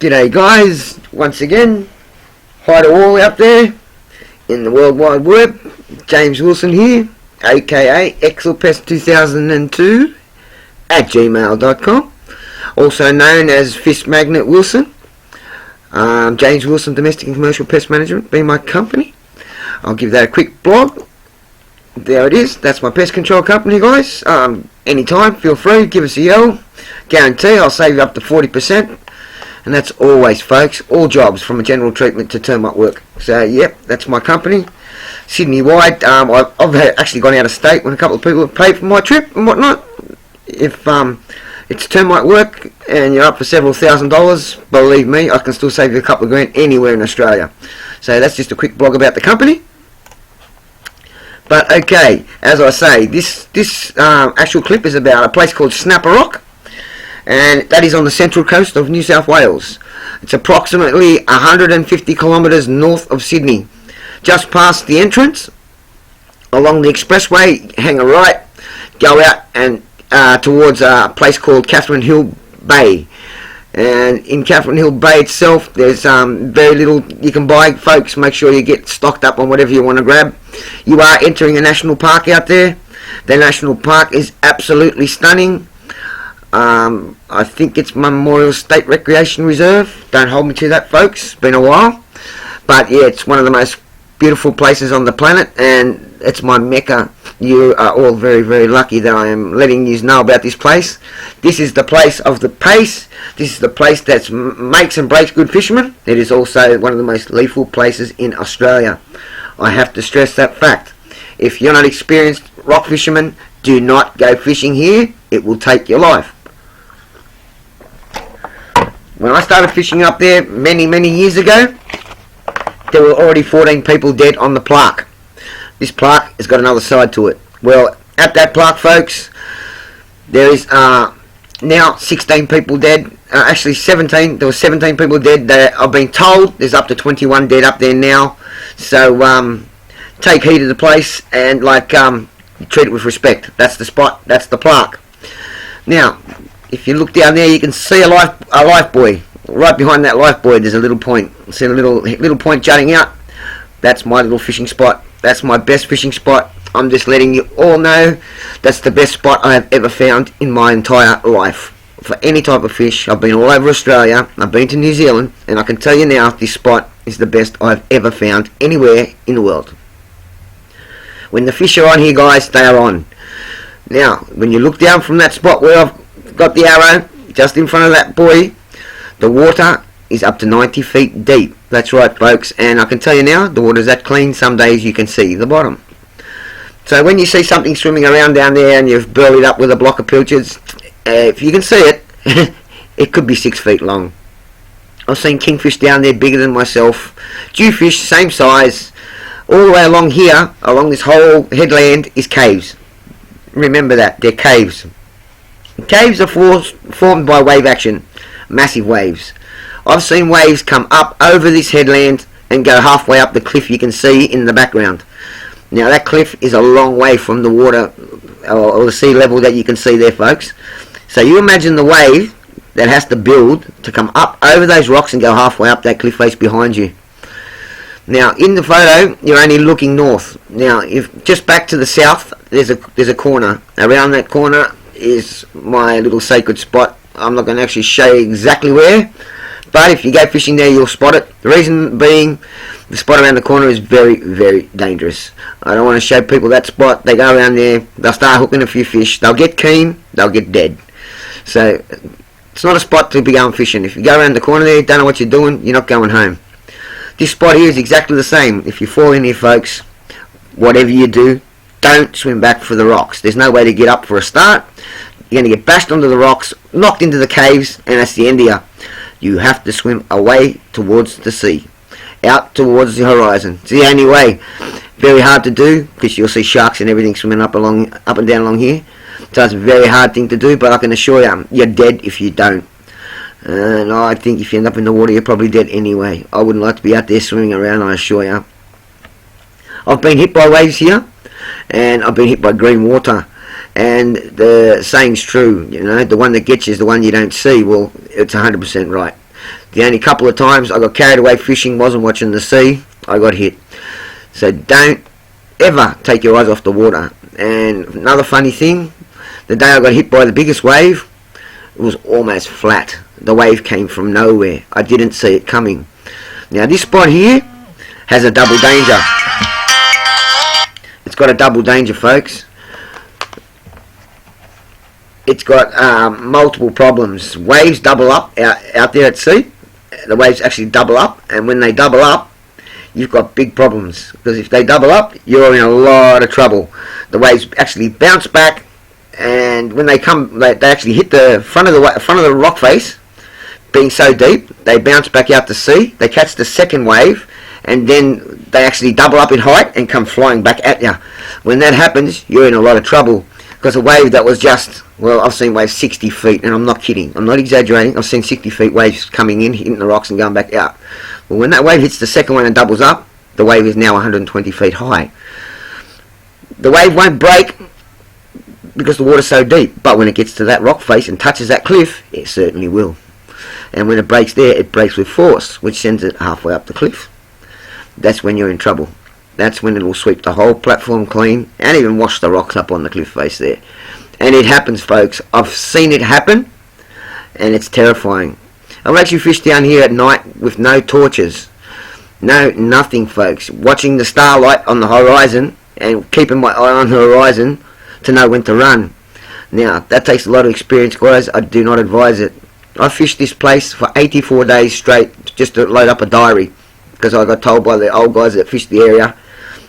G'day guys, once again, hi to all out there in the World Wide Web. James Wilson here, aka Excelpest2002 at gmail.com, also known as Fish Magnet Wilson. James Wilson Domestic and Commercial Pest Management being my company. I'll give that a quick blog. There it is, that's my pest control company, guys. Anytime, feel free, give us a yell. Guarantee I'll save you up to 40%. And that's always, folks, all jobs from a general treatment to termite work. So, yep, that's my company. Sydney wide. I've actually gone out of state when a couple of people have paid for my trip and whatnot. If it's termite work and you're up for several $1,000s, believe me, I can still save you a couple of grand anywhere in Australia. So that's just a quick blog about the company. But okay, as I say, this actual clip is about a place called Snapper Rock, and that is on the central coast of New South Wales. It's approximately 150 kilometres north of Sydney, just past the entrance. Along the expressway, hang a right, go out and towards a place called Catherine Hill Bay. And in Catherine Hill Bay itself, there's very little you can buy, folks. Make sure you get stocked up on whatever you want to grab. You are entering a national park out there. The national park is absolutely stunning. I think it's Memorial State Recreation Reserve. Don't hold me to that, folks. It's been a while. But yeah, it's one of the most beautiful places on the planet, and it's my mecca. You are all very, very lucky that I am letting you know about this place. This is the place of the pace. This is the place that makes and breaks good fishermen. It is also one of the most lethal places in Australia. I have to stress that fact. If you're not experienced rock fisherman, do not go fishing here. It will take your life. When I started fishing up there many, many years ago, there were already 14 people dead on the plaque. This plaque has got another side to it. Well, at that plaque, folks, there is now 16 people dead. Actually 17. There were 17 people dead. I've been told there's up to 21 dead up there now. So take heed of the place and treat it with respect. That's the spot. That's the plaque. Now, if you look down there, you can see a life buoy. Right behind that life buoy, there's a little point. See a little point jutting out? That's my little fishing spot. That's my best fishing spot. I'm just letting you all know that's the best spot I have ever found in my entire life. For any type of fish, I've been all over Australia, I've been to New Zealand, and I can tell you now, this spot is the best I've ever found anywhere in the world. When the fish are on here, guys, they are on. Now, when you look down from that spot where I've got the arrow, just in front of that buoy, the water is up to 90 feet deep. That's right, folks, and I can tell you now, the water's that clean, some days you can see the bottom. So when you see something swimming around down there and you've burled up with a block of pilchards, if you can see it, it could be 6 feet long. I've seen kingfish down there bigger than myself, jewfish, same size. All the way along here, along this whole headland, is caves. Remember that, they're caves. Caves are formed by wave action, massive waves. I've seen waves come up over this headland and go halfway up the cliff you can see in the background. Now that cliff is a long way from the water or the sea level that you can see there, folks. So you imagine the wave that has to build to come up over those rocks and go halfway up that cliff face behind you. Now in the photo you're only looking north. Now if just back to the south there's a corner. Around that corner is my little sacred spot. I'm not going to actually show you exactly where, but if you go fishing there you'll spot it. The reason being, the spot around the corner is very, very dangerous. I don't want to show people that spot. They go around there, they'll start hooking a few fish, they'll get keen, they'll get dead. So it's not a spot to be going fishing. If you go around the corner there, don't know what you're doing, you're not going home. This spot here is exactly the same. If you fall in here, folks, whatever you do, don't swim back for the rocks. There's no way to get up for a start. You're going to get bashed onto the rocks, knocked into the caves, and that's the end of you. You have to swim away towards the sea, out towards the horizon. It's the only way. Very hard to do because you'll see sharks and everything swimming up and down along here. So it's a very hard thing to do, but I can assure you, you're dead if you don't. And I think if you end up in the water, you're probably dead anyway. I wouldn't like to be out there swimming around, I assure you. I've been hit by waves here, and I've been hit by green water. And the saying's true, you know, the one that gets you is the one you don't see. Well, it's 100% right. The only couple of times I got carried away fishing, wasn't watching the sea, I got hit. So don't ever take your eyes off the water. And another funny thing, the day I got hit by the biggest wave, it was almost flat. The wave came from nowhere. I didn't see it coming. Now this spot here has a double danger. It's got a double danger, folks. It's got multiple problems. Waves double up out there at sea. The waves actually double up, and when they double up, you've got big problems, because if they double up, you're in a lot of trouble. The waves actually bounce back, and when they come, they actually hit the front of the rock face. Being so deep, they bounce back out to sea. They catch the second wave, and then they actually double up in height and come flying back at you. When that happens, you're in a lot of trouble, because a wave that was just, well, I've seen waves 60 feet, and I'm not kidding, I'm not exaggerating. I've seen 60 feet waves coming in, hitting the rocks and going back out. Well, when that wave hits the second one and doubles up, the wave is now 120 feet high. The wave won't break because the water's so deep, but when it gets to that rock face and touches that cliff, it certainly will. And when it breaks there, it breaks with force, which sends it halfway up the cliff. That's when you're in trouble. That's when it will sweep the whole platform clean and even wash the rocks up on the cliff face there. And it happens, folks. I've seen it happen, and it's terrifying. I've actually fished down here at night with no torches. Nothing, folks. Watching the starlight on the horizon and keeping my eye on the horizon to know when to run. Now, that takes a lot of experience, guys. I do not advise it. I fished this place for 84 days straight just to load up a diary, because I got told by the old guys that fished the area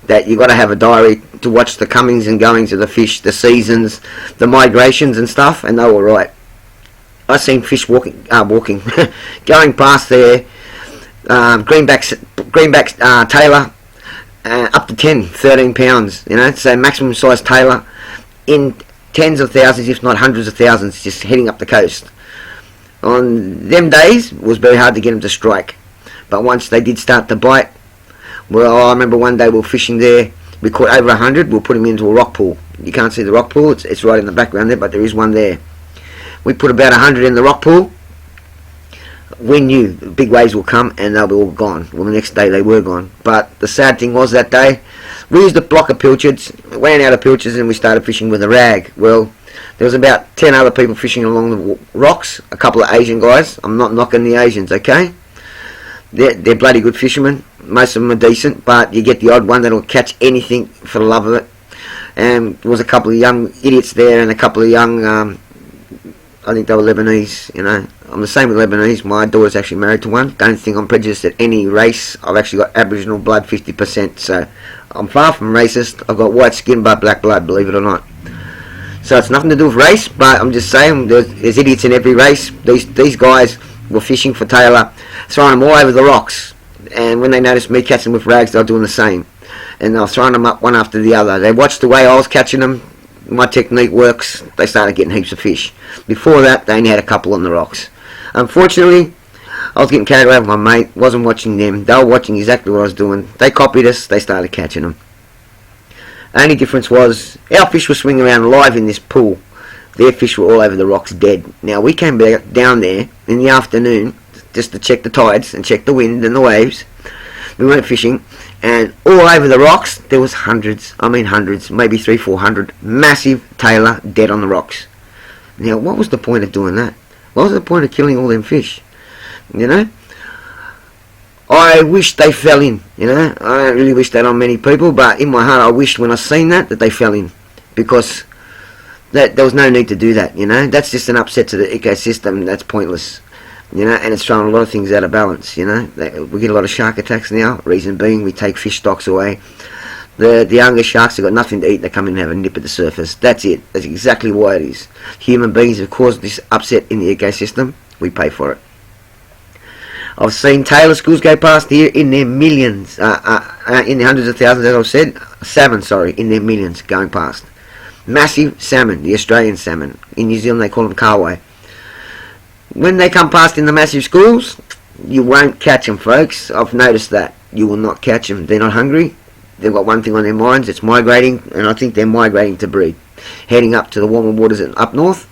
that you got to have a diary to watch the comings and goings of the fish, the seasons, the migrations and stuff, and they were right. I seen fish walking, going past there, greenback tailor, up to 10, 13 pounds, you know, so maximum size tailor, in tens of thousands, if not hundreds of thousands, just heading up the coast. On them days, it was very hard to get them to strike, but once they did start to bite, well, I remember one day we were fishing there, we caught over 100, we'll put them into a rock pool. You can't see the rock pool, it's right in the background there, but there is one there. We put about 100 in the rock pool. We knew big waves will come and they'll be all gone. Well, the next day they were gone. But the sad thing was that day, we used a block of pilchards, ran out of pilchards, and we started fishing with a rag. Well, there was about 10 other people fishing along the rocks, a couple of Asian guys. I'm not knocking the Asians, okay? They're bloody good fishermen. Most of them are decent, but you get the odd one that'll catch anything for the love of it. And there was a couple of young idiots there and a couple of young, I think they were Lebanese, you know. I'm the same with Lebanese. My daughter's actually married to one. Don't think I'm prejudiced at any race. I've actually got Aboriginal blood, 50%, so I'm far from racist. I've got white skin but black blood, believe it or not. So it's nothing to do with race, but I'm just saying there's idiots in every race. These guys were fishing for tailor, throwing them all over the rocks, and when they noticed me catching with rags, they were doing the same, and they were throwing them up one after the other. They watched the way I was catching them. My technique works. They started getting heaps of fish. Before that, they only had a couple on the rocks. Unfortunately, I was getting carried away with my mate. Wasn't watching them. They were watching exactly what I was doing. They copied us. They started catching them. Only difference was our fish were swinging around live in this pool. Their fish were all over the rocks dead. Now, we came back down there in the afternoon just to check the tides and check the wind and the waves. We went fishing, and all over the rocks there was hundreds, maybe 300-400 massive tailor dead on the rocks. Now, what was the point of doing that? What was the point of killing all them fish? You know, I wish they fell in. You know, I don't really wish that on many people, but in my heart I wished when I seen that they fell in, because there was no need to do that. You know, that's just an upset to the ecosystem. That's pointless. You know, and it's throwing a lot of things out of balance. You know, we get a lot of shark attacks now. Reason being, we take fish stocks away. The younger sharks have got nothing to eat. They come in and have a nip at the surface. That's it. That's exactly why it is. Human beings have caused this upset in the ecosystem. We pay for it. I've seen tailor schools go past here in their millions, in the hundreds of thousands, as I've said. Salmon, in their millions going past. Massive salmon, the Australian salmon. In New Zealand they call them kahawai. When they come past in the massive schools, you won't catch them, folks. I've noticed that. You will not catch them. They're not hungry. They've got one thing on their minds. It's migrating, and I think they're migrating to breed. Heading up to the warmer waters up north,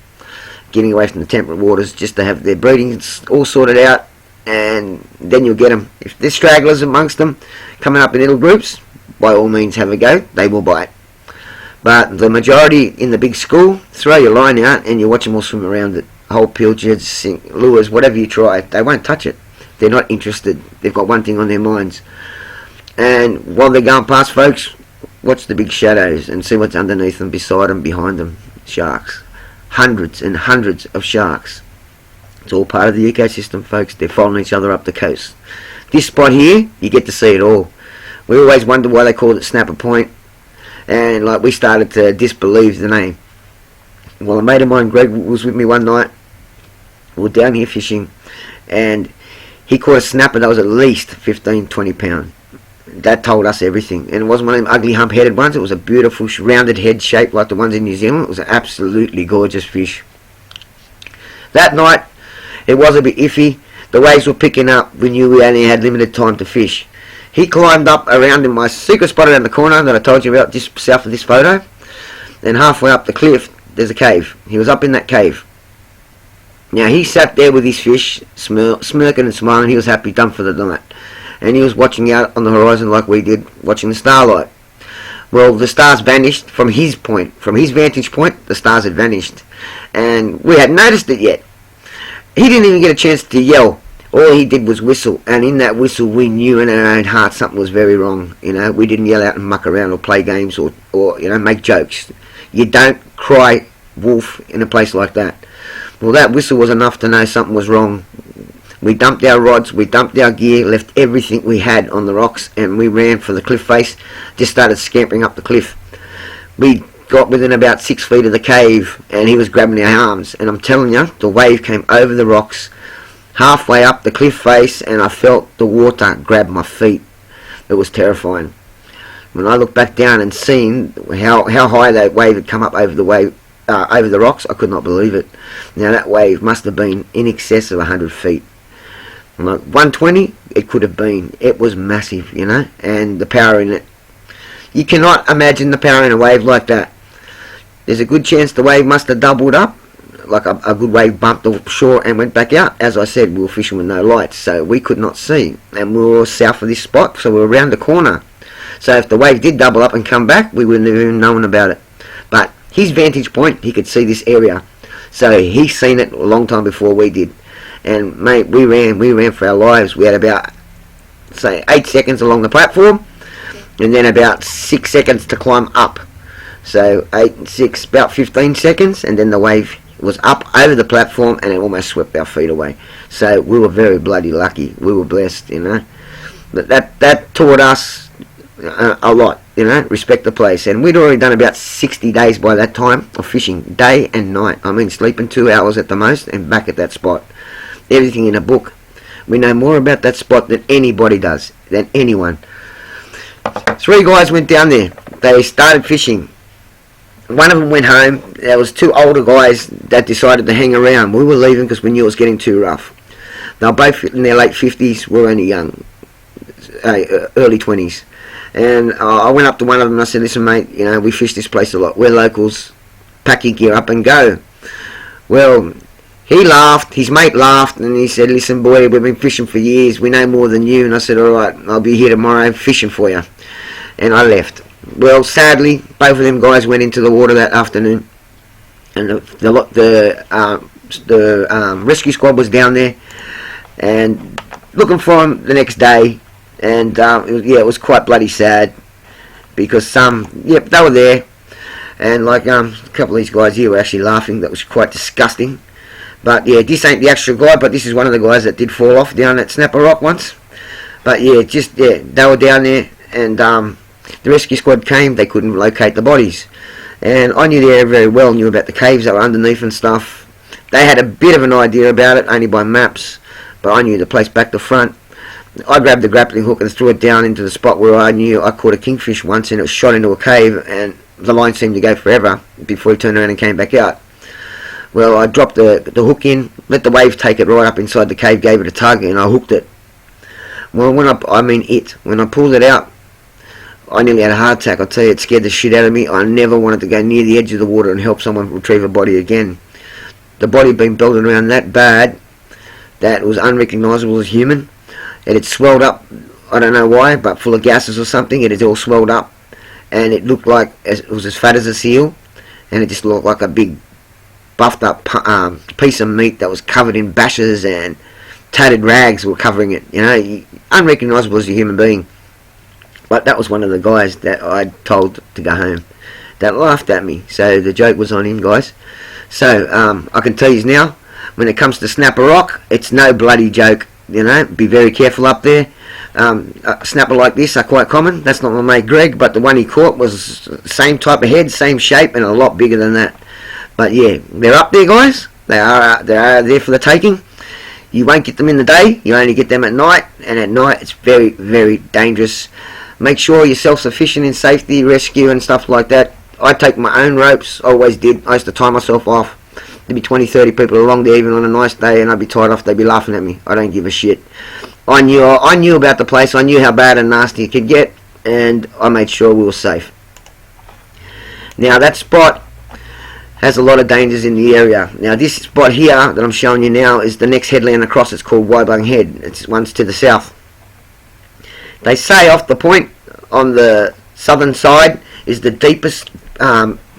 getting away from the temperate waters just to have their breeding all sorted out and then you'll get them. If there's stragglers amongst them coming up in little groups, by all means have a go, they will bite. But the majority in the big school, throw your line out and you watch them all swim around it. Whole pilchards, lures, whatever you try, they won't touch it. They're not interested. They've got one thing on their minds. And while they're going past, folks, watch the big shadows and see what's underneath them, beside them, behind them. Sharks. Hundreds and hundreds of sharks. It's all part of the ecosystem, folks. They're following each other up the coast. This spot here, you get to see it all. We always wondered why they called it Snapper Point, and like we started to disbelieve the name. Well, a mate of mine, Greg, was with me one night. We were down here fishing, and he caught a snapper that was at least 15, 20 pound. That told us everything. And it wasn't one of them ugly hump-headed ones. It was a beautiful rounded head shape like the ones in New Zealand. It was an absolutely gorgeous fish. That night, it was a bit iffy. The waves were picking up. We knew we only had limited time to fish. He climbed up around in my secret spot around the corner that I told you about just south of this photo. And halfway up the cliff, there's a cave. He was up in that cave. Now, he sat there with his fish, smirking and smiling. He was happy, done for the night. And he was watching out on the horizon like we did, watching the starlight. Well, the stars vanished from his point. From his vantage point, the stars had vanished. And we hadn't noticed it yet. He didn't even get a chance to yell. All he did was whistle. And in that whistle, we knew in our own heart something was very wrong. You know, we didn't yell out and muck around or play games or you know, make jokes. You don't cry wolf in a place like that. Well, that whistle was enough to know something was wrong. We dumped our rods, we dumped our gear, left everything we had on the rocks, and we ran for the cliff face, just started scampering up the cliff. We got within about 6 feet of the cave, and he was grabbing our arms, and I'm telling you, the wave came over the rocks, halfway up the cliff face, and I felt the water grab my feet. It was terrifying. When I looked back down and seen how high that wave had come up over the rocks, I could not believe it. Now that wave must have been in excess of 100 feet. Like 120, it could have been. It was massive, you know, and the power in it. You cannot imagine the power in a wave like that. There's a good chance the wave must have doubled up, like a good wave bumped offshore and went back out. As I said, we were fishing with no lights, so we could not see. And we were south of this spot, so we were around the corner. So if the wave did double up and come back, we wouldn't have even known about it. But his vantage point, he could see this area. So he's seen it a long time before we did. And mate, we ran for our lives. We had about, say, 8 seconds along the platform, and then about 6 seconds to climb up. So 8 and 6, about 15 seconds, and then the wave was up over the platform, and it almost swept our feet away. So we were very bloody lucky. We were blessed, you know. But that taught us a lot, you know, respect the place. And we'd already done about 60 days by that time of fishing, day and night. I mean, sleeping 2 hours at the most, and back at that spot. Everything in a book. We know more about that spot than anybody does, than anyone. 3 guys went down there. They started fishing. One of them went home. There was 2 older guys that decided to hang around. We were leaving because we knew it was getting too rough. They were both in their late 50s. We were only young, early 20s. And I went up to one of them and I said, listen mate, you know, we fish this place a lot. We're locals. Pack your gear up and go. Well, he laughed, his mate laughed, and he said, listen boy, we've been fishing for years, we know more than you. And I said, alright, I'll be here tomorrow fishing for you. And I left. Well, sadly, both of them guys went into the water that afternoon. And the rescue squad was down there, and looking for them the next day. And it was quite bloody sad, because they were there. And like a couple of these guys here were actually laughing. That was quite disgusting. But yeah, this ain't the actual guy, but this is one of the guys that did fall off down at Snapper Rock once. But yeah, they were down there, and the rescue squad came. They couldn't locate the bodies, and I knew the area very well. Knew about the caves that were underneath and stuff. They had a bit of an idea about it, only by maps, but I knew the place back to front. I grabbed the grappling hook and threw it down into the spot where I knew I caught a kingfish once, and it was shot into a cave, and the line seemed to go forever before he turned around and came back out. Well, I dropped the hook in, let the wave take it right up inside the cave, gave it a tug, and I hooked it. Well, when I pulled it out, I nearly had a heart attack. I'll tell you, it scared the shit out of me. I never wanted to go near the edge of the water and help someone retrieve a body again. The body had been belted around that bad that was unrecognisable as human. It had swelled up, I don't know why, but full of gases or something. It had all swelled up, and it looked like it was as fat as a seal, and it just looked like a big buffed up piece of meat that was covered in bashes, and tattered rags were covering it. You know, unrecognisable as a human being. But that was one of the guys that I told to go home that laughed at me. So the joke was on him, guys. So I can tell you now, when it comes to snapper rock, it's no bloody joke. You know, be very careful up there. A snapper like this are quite common. That's not my mate Greg, but the one he caught was the same type of head, same shape, and a lot bigger than that. But yeah, they're up there, guys. They are there for the taking. You won't get them in the day. You only get them at night, and at night it's very, very dangerous. Make sure you're self-sufficient in safety, rescue and stuff like that. I take my own ropes, always did. I used to tie myself off. There'd be 20, 30 people along there even on a nice day, and I'd be tied off. They'd be laughing at me. I don't give a shit. I knew about the place. I knew how bad and nasty it could get, and I made sure we were safe. Now that spot has a lot of dangers in the area. Now this spot here that I'm showing you now is the next headland across. It's called Waibung Head. It's one's to the south. They say off the point on the southern side is the deepest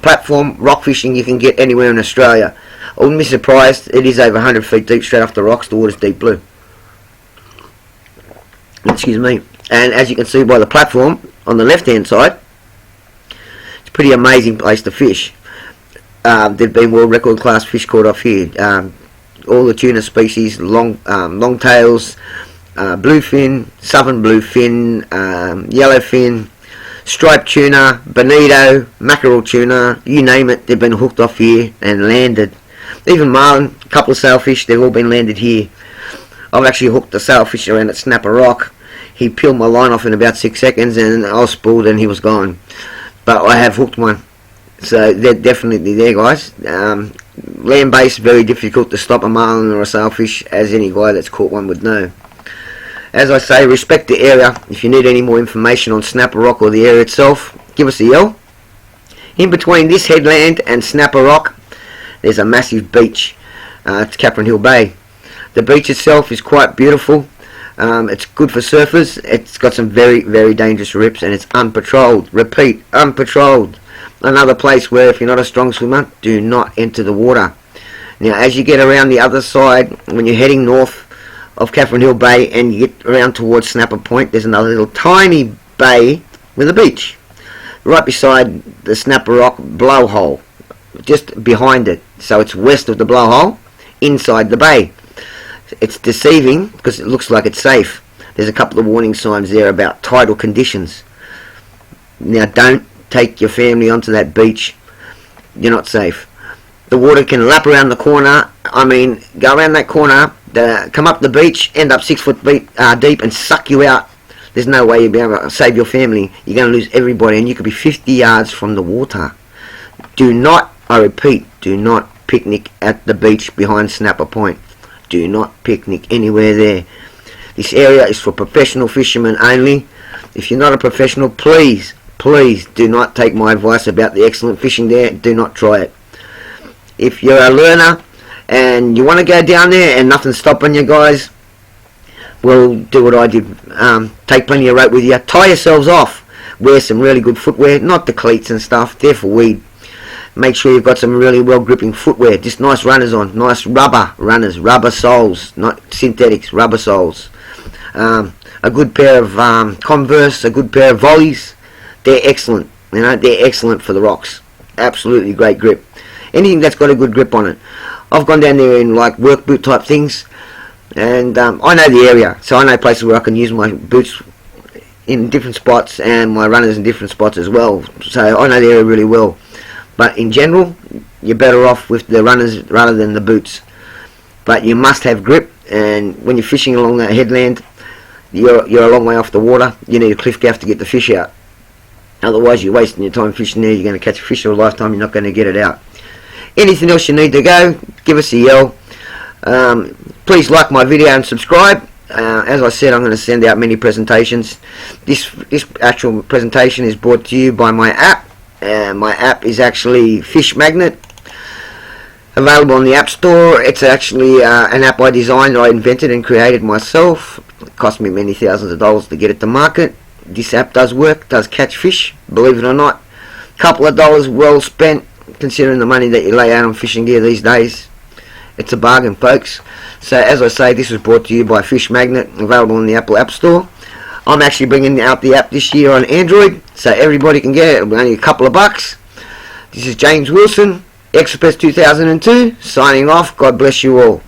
platform rock fishing you can get anywhere in Australia. I wouldn't be surprised. It is over 100 feet deep straight off the rocks. The water's deep blue. Excuse me. And as you can see by the platform on the left hand side, it's a pretty amazing place to fish. There've been world record class fish caught off here. All the tuna species, longtails, bluefin, southern bluefin, yellowfin, striped tuna, bonito, mackerel tuna, you name it, they've been hooked off here and landed. Even marlin, a couple of sailfish, they've all been landed here. I've actually hooked a sailfish around at Snapper Rock. He peeled my line off in about 6 seconds and I was spooled and he was gone. But I have hooked one. So they're definitely there, guys. Land-based, very difficult to stop a marlin or a sailfish, as any guy that's caught one would know. As I say, respect the area. If you need any more information on Snapper Rock or the area itself, give us a yell. In between this headland and Snapper Rock, there's a massive beach. It's Catherine Hill Bay. The beach itself is quite beautiful. It's good for surfers. It's got some very, very dangerous rips, and it's unpatrolled. Repeat, unpatrolled. Another place where if you're not a strong swimmer, do not enter the water. Now, as you get around the other side, when you're heading north of Catherine Hill Bay and you get around towards Snapper Point, there's another little tiny bay with a beach. Right beside the Snapper Rock blowhole. Just behind it. So it's west of the blowhole, inside the bay. It's deceiving because it looks like it's safe. There's a couple of warning signs there about tidal conditions. Now don't take your family onto that beach. You're not safe. The water can lap around the corner. I mean, go around that corner, come up the beach, end up 6 foot deep and suck you out. There's no way you'll be able to save your family. You're going to lose everybody and you could be 50 yards from the water. Do not, I repeat, do not picnic at the beach behind Snapper Point. Do not picnic anywhere there. This area is for professional fishermen only. If you're not a professional, please do not take my advice about the excellent fishing there. Do not try it. If you're a learner and you want to go down there and nothing's stopping you, guys, well, do what I did. Take plenty of rope with you. Tie yourselves off. Wear some really good footwear, not the cleats and stuff. They're for weed. Make sure you've got some really well gripping footwear. Just nice runners on. Nice rubber runners. Rubber soles. Not synthetics. Rubber soles. A good pair of Converse. A good pair of volleys. They're excellent. You know, they're excellent for the rocks. Absolutely great grip. Anything that's got a good grip on it. I've gone down there in like work boot type things. And I know the area. So I know places where I can use my boots in different spots. And my runners in different spots as well. So I know the area really well. But in general, you're better off with the runners rather than the boots. But you must have grip, and when you're fishing along that headland, you're a long way off the water. You need a cliff gaff to get the fish out. Otherwise, you're wasting your time fishing there. You're going to catch a fish for a lifetime. You're not going to get it out. Anything else you need to go, give us a yell. Please like my video and subscribe. As I said, I'm going to send out many presentations. This actual presentation is brought to you by my app. My app is actually Fish Magnet. Available on the App Store. It's actually an app I designed, I invented and created myself. It cost me many thousands of dollars to get it to market. This app does work, does catch fish, believe it or not. Couple of dollars well spent, considering the money that you lay out on fishing gear these days. It's a bargain, folks. So as I say, this was brought to you by Fish Magnet, available in the Apple App Store. I'm actually bringing out the app this year on Android, so everybody can get it. It'll be only a couple of bucks. This is James Wilson, Express 2002, signing off. God bless you all.